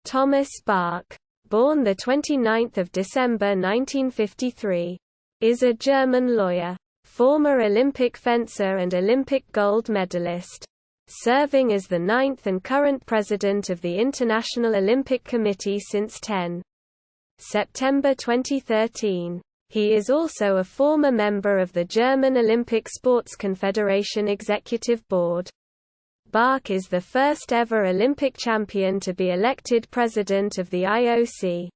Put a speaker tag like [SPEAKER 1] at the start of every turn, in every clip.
[SPEAKER 1] Thomas Bach, born 29 December 1953, is a German lawyer, former Olympic fencer and Olympic gold medalist, serving as the 9th and current president of the International Olympic Committee since 10 September 2013. He is also a former member of the German Olympic Sports Confederation Executive Board. Bach is the first ever Olympic champion to be elected president of the IOC.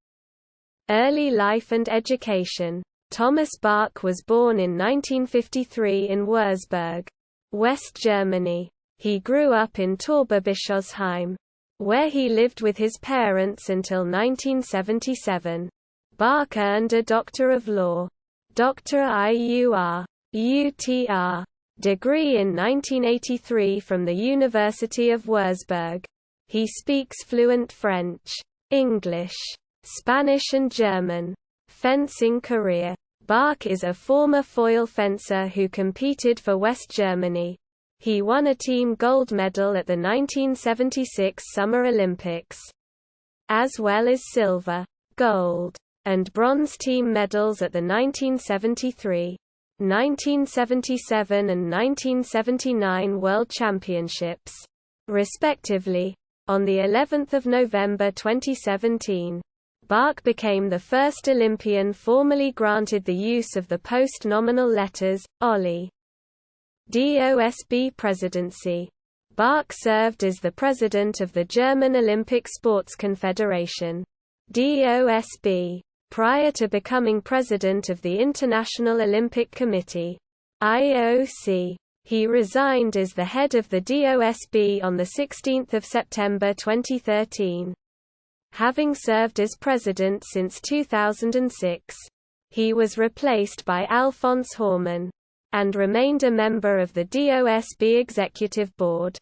[SPEAKER 1] Early life and education. Thomas Bach was born in 1953 in Würzburg, West Germany. He grew up in Torberbischofsheim, where he lived with his parents until 1977. Bach earned a Doctor of Law, Dr. IUR, UTR, degree in 1983 from the University of Würzburg. He speaks fluent French, English, Spanish and German. Fencing career. Bach is a former foil fencer who competed for West Germany. He won a team gold medal at the 1976 Summer Olympics, as well as silver, gold, and bronze team medals at the 1973, 1977 and 1979 World Championships, respectively. On the 11th of November 2017, Bach became the first Olympian formally granted the use of the post-nominal letters Olli. DOSB Presidency. Bach served as the president of the German Olympic Sports Confederation, DOSB, prior to becoming president of the International Olympic Committee, IOC. He resigned as the head of the DOSB on 16 September 2013. Having served as president since 2006, he was replaced by Alphonse Hormann, and remained a member of the DOSB Executive Board.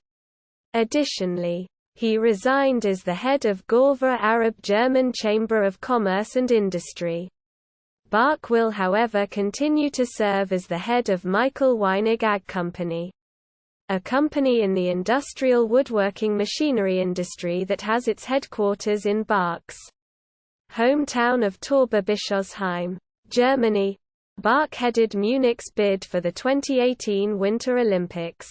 [SPEAKER 1] Additionally, he resigned as the head of Gorva Arab-German Chamber of Commerce and Industry. Bach will however continue to serve as the head of Michael Weinig AG Company, a company in the industrial woodworking machinery industry that has its headquarters in Bach's hometown of Torberbischofsheim, Germany. Bach headed Munich's bid for the 2018 Winter Olympics.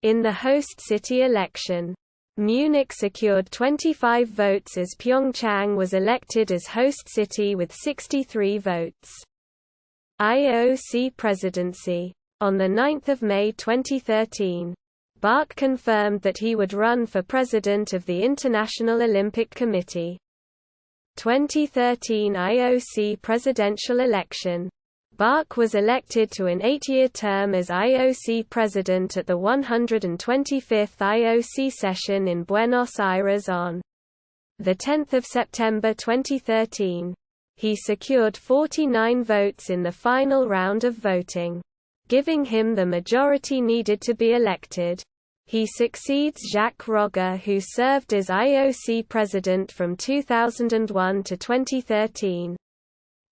[SPEAKER 1] In the host city election, Munich secured 25 votes as Pyeongchang was elected as host city with 63 votes. IOC Presidency. On 9 May 2013, Bach confirmed that he would run for president of the International Olympic Committee. 2013 IOC presidential election. Bach was elected to an 8-year term as IOC president at the 125th IOC session in Buenos Aires on 10 September 2013. He secured 49 votes in the final round of voting, giving him the majority needed to be elected. He succeeds Jacques Rogge, who served as IOC president from 2001 to 2013.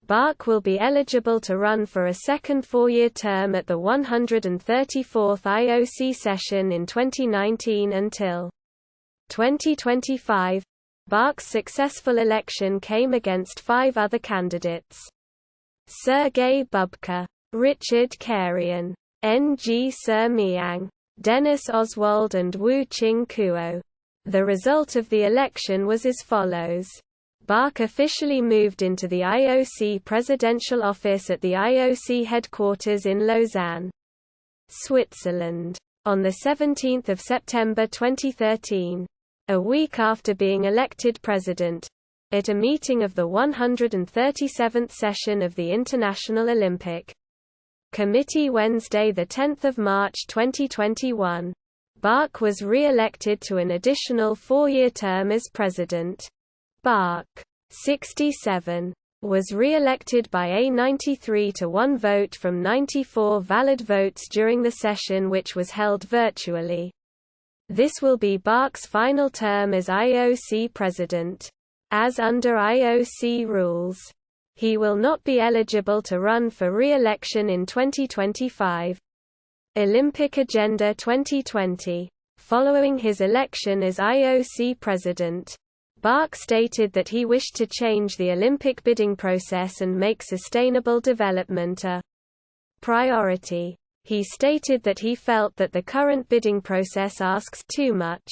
[SPEAKER 1] Bach will be eligible to run for a second 4-year term at the 134th IOC session in 2019 until 2025. Bach's successful election came against 5 other candidates: Sergei Bubka, Richard Karian, Ng Sir Miang, Dennis Oswald and Wu Ching Kuo. The result of the election was as follows. Bach officially moved into the IOC presidential office at the IOC headquarters in Lausanne, Switzerland, on 17 September 2013, a week after being elected president, at a meeting of the 137th session of the International Olympic Committee Wednesday 10 March 2021. Bach was re-elected to an additional 4-year term as president. Bach, 67, was re-elected by a 93-1 vote from 94 valid votes during the session, which was held virtually. This will be Bach's final term as IOC president. As under IOC rules, he will not be eligible to run for re-election in 2025. Olympic Agenda 2020. Following his election as IOC president, Bach stated that he wished to change the Olympic bidding process and make sustainable development a priority. He stated that he felt that the current bidding process asks too much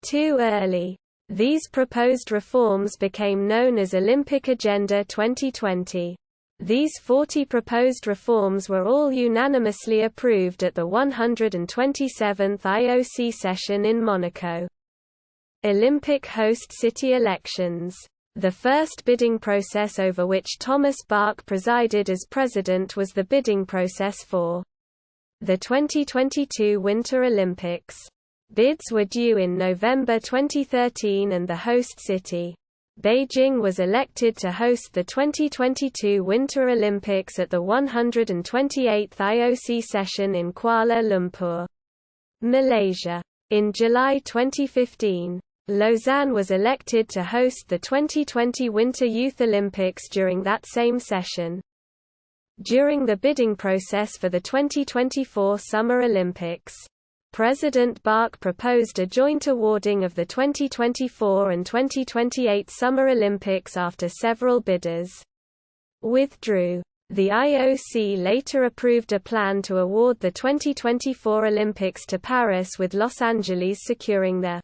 [SPEAKER 1] too early. These proposed reforms became known as Olympic Agenda 2020. These 40 proposed reforms were all unanimously approved at the 127th IOC session in Monaco. Olympic host city elections. The first bidding process over which Thomas Bach presided as president was the bidding process for the 2022 Winter Olympics. Bids were due in November 2013 and the host city, Beijing, was elected to host the 2022 Winter Olympics at the 128th IOC session in Kuala Lumpur, Malaysia. In July 2015, Lausanne was elected to host the 2020 Winter Youth Olympics during that same session. During the bidding process for the 2024 Summer Olympics, President Bach proposed a joint awarding of the 2024 and 2028 Summer Olympics after several bidders withdrew. The IOC later approved a plan to award the 2024 Olympics to Paris, with Los Angeles securing the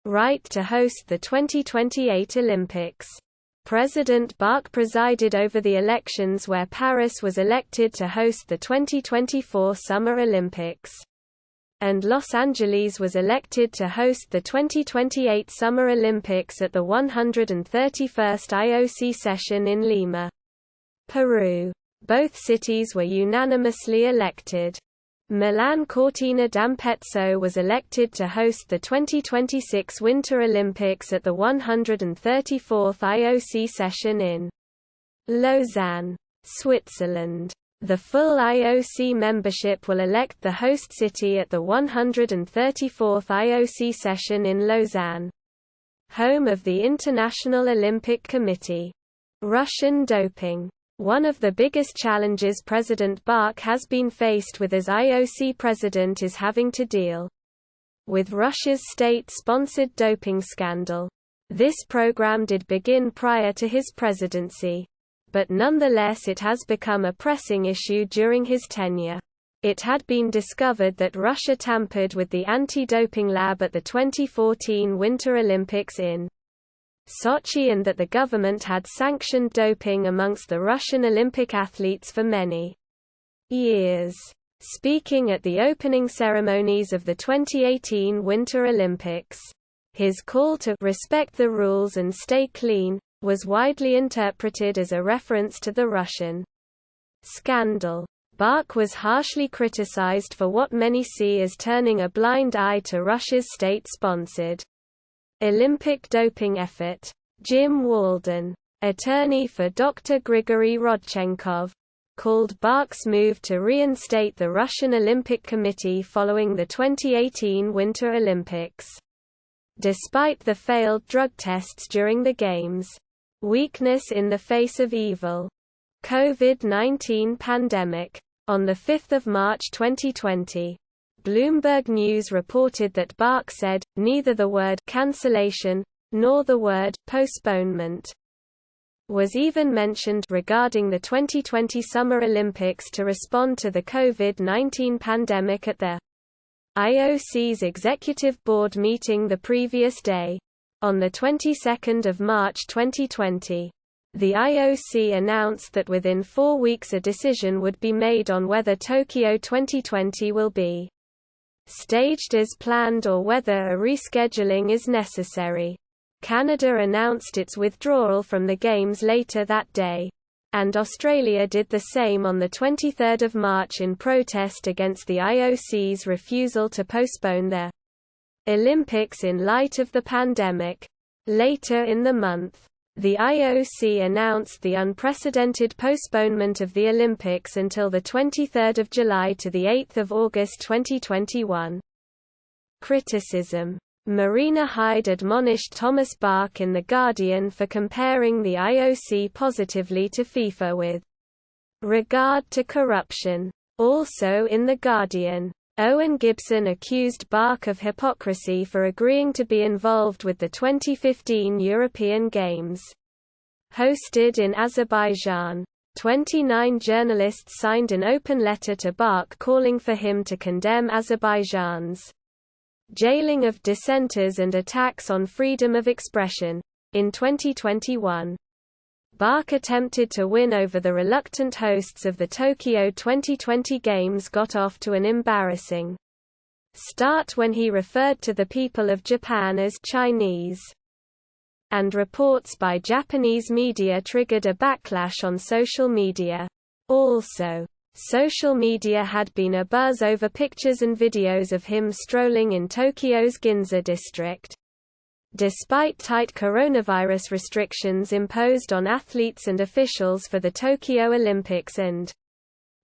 [SPEAKER 1] right to host the 2028 Olympics. President Bach presided over the elections where Paris was elected to host the 2024 Summer Olympics, and Los Angeles was elected to host the 2028 Summer Olympics at the 131st IOC session in Lima, Peru. Both cities were unanimously elected. Milan Cortina d'Ampezzo was elected to host the 2026 Winter Olympics at the 134th IOC session in Lausanne, Switzerland. The full IOC membership will elect the host city at the 134th IOC session in Lausanne, home of the International Olympic Committee. Russian doping. One of the biggest challenges President Bach has been faced with as IOC president is having to deal with Russia's state-sponsored doping scandal. This program did begin prior to his presidency, but nonetheless it has become a pressing issue during his tenure. It had been discovered that Russia tampered with the anti-doping lab at the 2014 Winter Olympics in Sochi, and that the government had sanctioned doping amongst the Russian Olympic athletes for many years. Speaking at the opening ceremonies of the 2018 Winter Olympics, his call to respect the rules and stay clean was widely interpreted as a reference to the Russian scandal. Bach was harshly criticized for what many see as turning a blind eye to Russia's state-sponsored Olympic doping effort. Jim Walden, attorney for Dr. Grigory Rodchenkov, called Bach's move to reinstate the Russian Olympic Committee following the 2018 Winter Olympics, despite the failed drug tests during the Games, weakness in the face of evil. COVID-19 pandemic. On 5 March 2020, Bloomberg News reported that Bach said, neither the word cancellation nor the word postponement was even mentioned regarding the 2020 Summer Olympics to respond to the COVID-19 pandemic at the IOC's Executive Board meeting the previous day. On the 22nd of March 2020, the IOC announced that within 4 weeks a decision would be made on whether Tokyo 2020 will be staged as planned or whether a rescheduling is necessary. Canada announced its withdrawal from the Games later that day, and Australia did the same on 23 March in protest against the IOC's refusal to postpone the Olympics in light of the pandemic. Later in the month, the IOC announced the unprecedented postponement of the Olympics until 23 July to 8 August 2021. Criticism. Marina Hyde admonished Thomas Bach in The Guardian for comparing the IOC positively to FIFA with regard to corruption. Also in The Guardian, Owen Gibson accused Bach of hypocrisy for agreeing to be involved with the 2015 European Games. Hosted in Azerbaijan, 29 journalists signed an open letter to Bach calling for him to condemn Azerbaijan's jailing of dissenters and attacks on freedom of expression. In 2021, Bach attempted to win over the reluctant hosts of the Tokyo 2020 Games got off to an embarrassing start when he referred to the people of Japan as Chinese. And reports by Japanese media triggered a backlash on social media. Also, social media had been abuzz over pictures and videos of him strolling in Tokyo's Ginza district. Despite tight coronavirus restrictions imposed on athletes and officials for the Tokyo Olympics and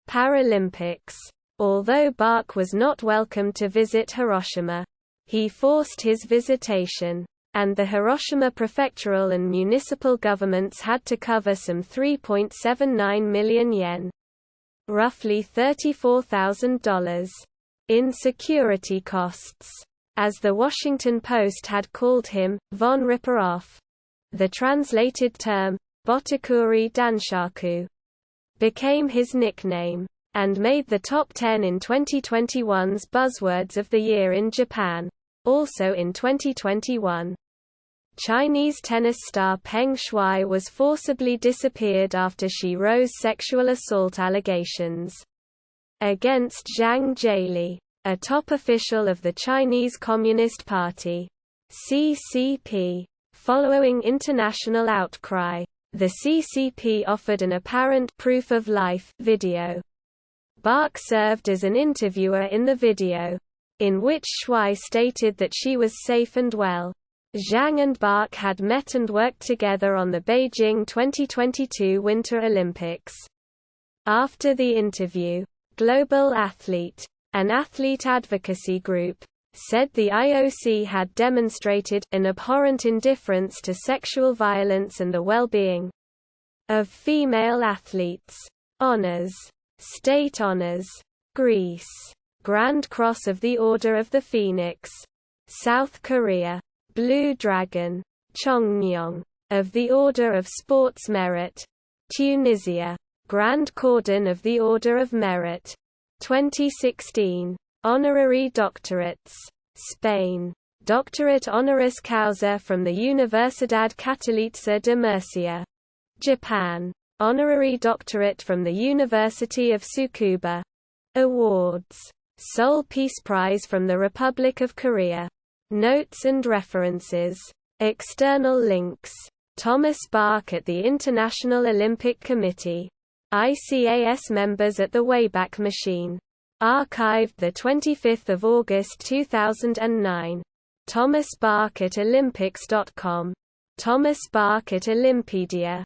[SPEAKER 1] Paralympics, although Bach was not welcome to visit Hiroshima, he forced his visitation, and the Hiroshima prefectural and municipal governments had to cover some 3.79 million yen, roughly $34,000, in security costs. As the Washington Post had called him, Von Ripper-Off. The translated term, Botakuri Danshaku, became his nickname, and made the top 10 in 2021's Buzzwords of the Year in Japan. Also in 2021, Chinese tennis star Peng Shuai was forcibly disappeared after she rose sexual assault allegations against Zhang Jieli, a top official of the Chinese Communist Party (CCP). Following international outcry, the CCP offered an apparent proof of life video. Bach served as an interviewer in the video, in which Shuai stated that she was safe and well. Zhang and Bach had met and worked together on the Beijing 2022 Winter Olympics. After the interview, Global Athlete, an athlete advocacy group, said the IOC had demonstrated an abhorrent indifference to sexual violence and the well-being of female athletes. Honors. State honors. Greece. Grand Cross of the Order of the Phoenix. South Korea. Blue Dragon. Chongmyong. Of the Order of Sports Merit. Tunisia. Grand Cordon of the Order of Merit. 2016. Honorary doctorates. Spain. Doctorate honoris causa from the Universidad Católica de Murcia. Japan. Honorary doctorate from the University of Tsukuba. Awards. Seoul Peace Prize from the Republic of Korea. Notes and references. External links. Thomas Bach at the International Olympic Committee. ICAS members at the Wayback Machine. Archived 25 August 2009. Thomas Bach at Olympics.com. Thomas Bach at Olympedia.